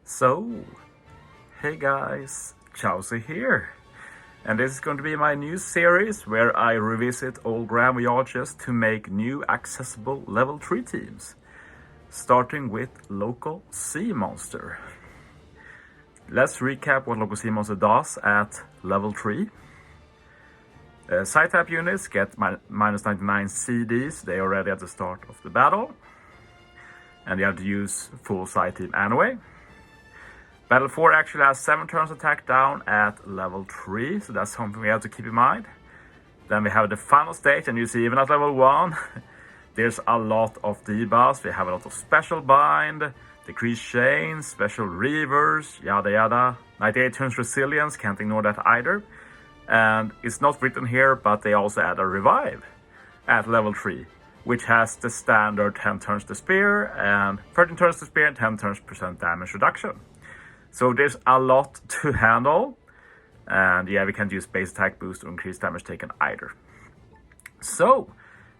So, hey guys, Chauzu here, and this is going to be my new series where I revisit old Grand Voyages to make new accessible level 3 teams, starting with Local Sea Monster. Let's recap what Local Sea Monster does at level 3. Side type units get minus 99 CDs, they are ready at the start of the battle, and you have to use full side team anyway. Battle 4 actually has 7 turns attack down at level 3, so that's something we have to keep in mind. Then we have the final stage, and you see even at level 1, there's a lot of debuffs. We have a lot of special bind, decreased chains, special reavers, yada yada. 98 turns resilience, can't ignore that either. And it's not written here, but they also add a revive at level 3, which has the standard 10 turns to spear, and 13 turns to spear, and 10 turns % damage reduction. So there's a lot to handle, and yeah, we can't use base attack boost or increase damage taken either. So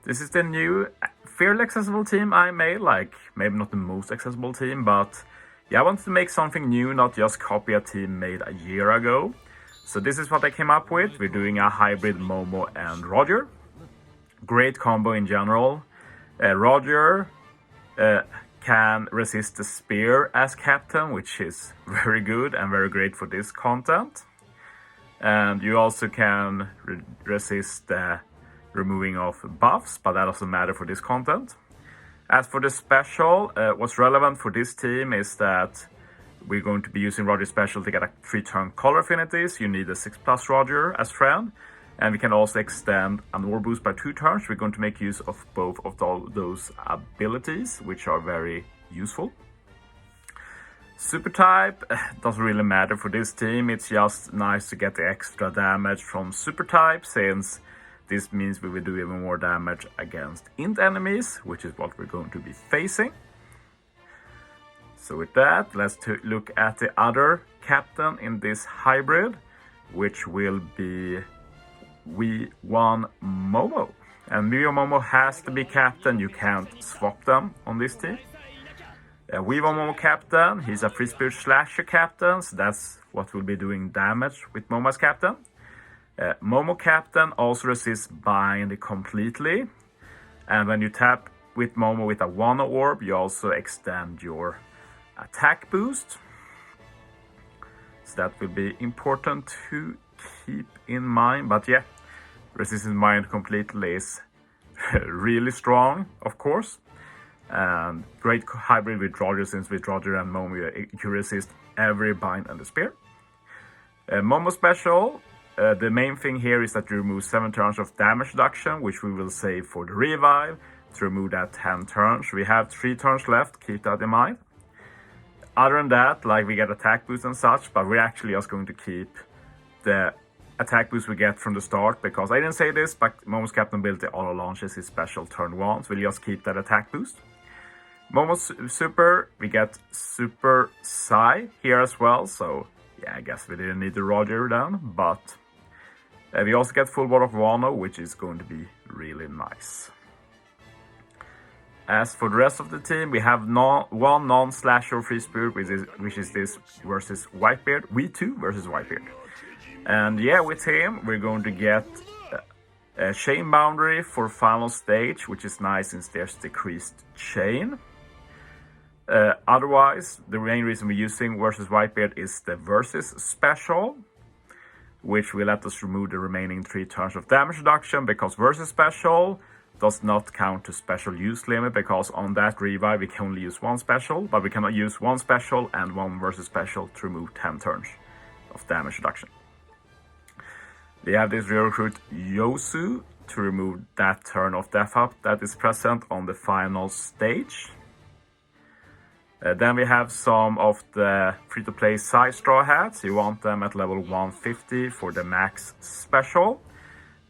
this is the new fairly accessible team I made, like maybe not the most accessible team, but yeah, I wanted to make something new, not just copy a team made a year ago. So this is what I came up with. We're doing a hybrid Momo and Roger. Great combo in general. Roger can resist the spear as captain, which is very good and very great for this content. And you also can resist the removing of buffs, but that doesn't matter for this content. As for the special, what's relevant for this team is that we're going to be using Roger's special to get a 3-turn color affinities. You need a 6+ Roger as friend. And we can also extend an ore boost by 2 turns. We're going to make use of both of those abilities, which are very useful. Super type doesn't really matter for this team. It's just nice to get the extra damage from super type, since this means we will do even more damage against int enemies, which is what we're going to be facing. So with that, let's look at the other captain in this hybrid, which will be V1 Momo. And V1 Momo has to be captain, you can't swap them on this team. V1 Momo captain, he's a free spirit slasher captain, so that's what will be doing damage with Momo as captain. Momo captain also resists bind completely, and when you tap with Momo with a 1 orb, you also extend your attack boost. So that will be important to keep in mind, but yeah, resistance bind completely is really strong, of course, and great hybrid with Roger, since with Roger and Momo you resist every bind and the spear. Momo special, the main thing here is that you remove 7 turns of damage reduction, which we will save for the revive to remove that 10 turns. We have 3 turns left, keep that in mind. Other than that, like, we get attack boost and such, but we're actually just going to keep the attack boost we get from the start, because I didn't say this, but Momo's captain ability auto launches his special turn 1, so we'll just keep that attack boost. Momo's super, we get super Psy here as well, so yeah, I guess we didn't need the Roger down, but we also get full ward of Wano, which is going to be really nice. As for the rest of the team, we have one non-slasher free spirit, which is this versus Whitebeard, V2 versus Whitebeard. And yeah, with him, we're going to get a chain boundary for final stage, which is nice since there's decreased chain. Otherwise, the main reason we're using versus Whitebeard is the versus special, which will let us remove the remaining 3 turns of damage reduction, because versus special does not count to special use limit, because on that revive we can only use 1 special, but we cannot use 1 special and 1 versus special to remove 10 turns of damage reduction. We have this recruit Chauzu to remove that turn of death up that is present on the final stage. Then we have some of the free-to-play side straw hats. You want them at level 150 for the max special.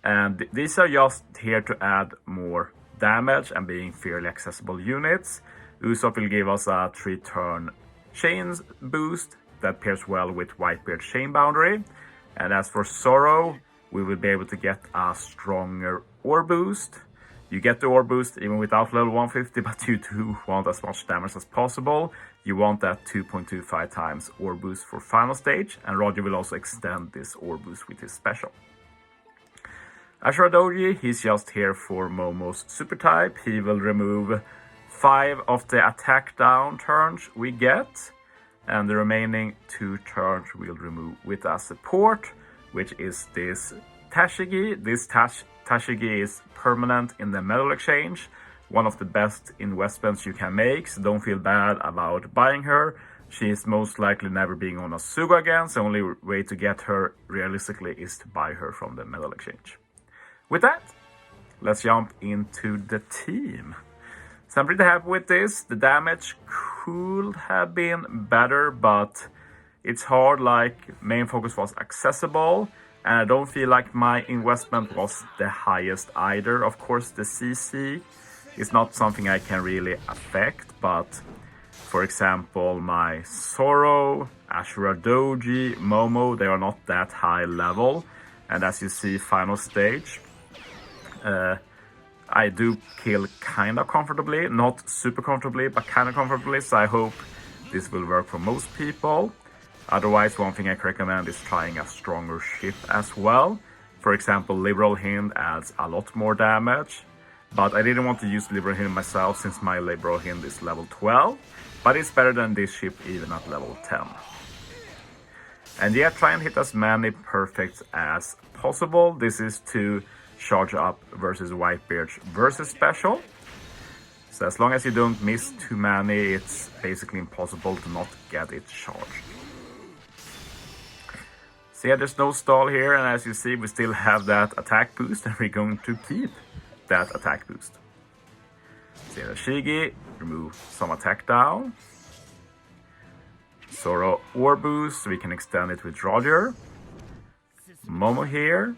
And these are just here to add more damage and being fairly accessible units. Usopp will give us a 3-turn chains boost that pairs well with Whitebeard's chain boundary. And as for Sorrow, we will be able to get a stronger ore boost. You get the orb boost even without level 150, but you do want as much damage as possible. You want that 2.25 times orb boost for final stage, and Roger will also extend this orb boost with his special. Ashura Doji, he's just here for Momo's super type. He will remove 5 of the attack down turns we get, and the remaining 2 turns we'll remove with a support, which is this Tashigi. This Tashigi is permanent in the medal exchange, one of the best investments you can make, so don't feel bad about buying her. She is most likely never being on a Suga again, so the only way to get her realistically is to buy her from the medal exchange. With that, let's jump into the team. So I'm pretty happy with this. The damage could have been better, but it's hard, like main focus was accessible, and I don't feel like my investment was the highest either. Of course, the CC is not something I can really affect, but for example, my Zoro, Ashura Doji, Momo, they are not that high level, and as you see, final stage, I do kill kind of comfortably, not super comfortably, but kind of comfortably, so I hope this will work for most people. Otherwise, one thing I can recommend is trying a stronger ship as well. For example, Liberal Hind adds a lot more damage, but I didn't want to use Liberal Hind myself since my Liberal Hind is level 12, but it's better than this ship even at level 10. And yeah, try and hit as many perfects as possible. This is to charge up versus Whitebeard's versus special. So as long as you don't miss too many, it's basically impossible to not get it charged. So yeah, there's no stall here, and as you see, we still have that attack boost, and we're going to keep that attack boost. So yeah, Shigi, remove some attack down. Zoro orb boost, so we can extend it with Roger. Momo here.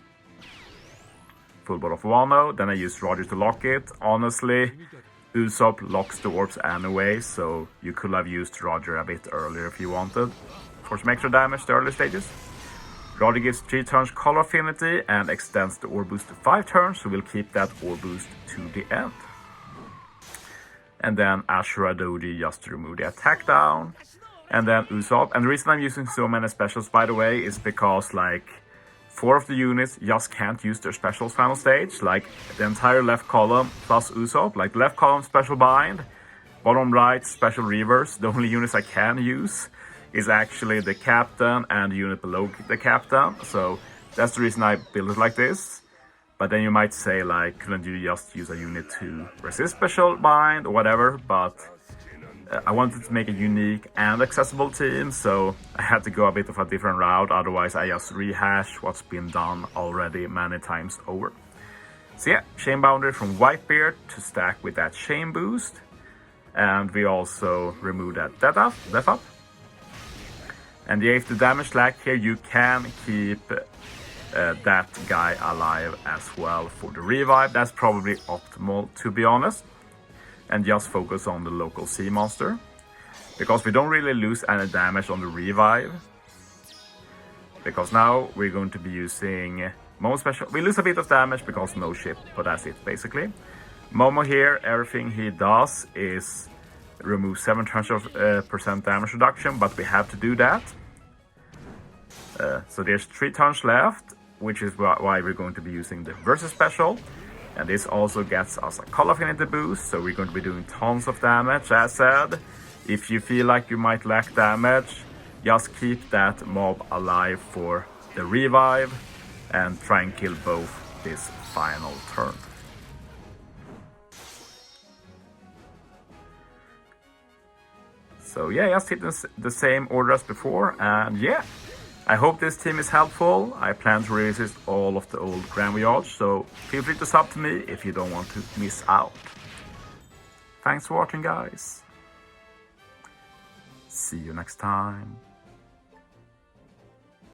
Full ball of Wano, then I use Roger to lock it. Honestly, Usopp locks the orbs anyway, so you could have used Roger a bit earlier if you wanted for some extra damage the early stages. Roger gives 3 turns color affinity and extends the orb boost to 5 turns, so we'll keep that orb boost to the end. And then Ashura Doji just to remove the attack down. And then Usopp. And the reason I'm using so many specials, by the way, is because like 4 of the units just can't use their specials final stage, like the entire left column plus Usopp, like left column special bind, bottom right special reverse. The only units I can use is actually the captain and the unit below the captain, so that's the reason I build it like this. But then you might say, like, couldn't you just use a unit to resist special bind or whatever, but I wanted to make a unique and accessible team, so I had to go a bit of a different route, otherwise I just rehash what's been done already many times over. So yeah, chain boundary from Whitebeard to stack with that chain boost, and we also remove that death up. And yeah, if the damage lack here, you can keep that guy alive as well for the revive. That's probably optimal, to be honest. And just focus on the local sea monster, because we don't really lose any damage on the revive, because now we're going to be using Momo special. We lose a bit of damage because no ship, but that's it basically. Momo here, everything he does is remove 7 turns of percent damage reduction, but we have to do that. So there's 3 turns left, which is why we're going to be using the versus special. And this also gets us a color affinity boost, so we're going to be doing tons of damage. As said, if you feel like you might lack damage, just keep that mob alive for the revive and try and kill both this final turn. So yeah, just hit the same order as before, and yeah. I hope this team is helpful. I plan to revisit all of the old Grand Voyage, so feel free to sub to me if you don't want to miss out. Thanks for watching, guys. See you next time.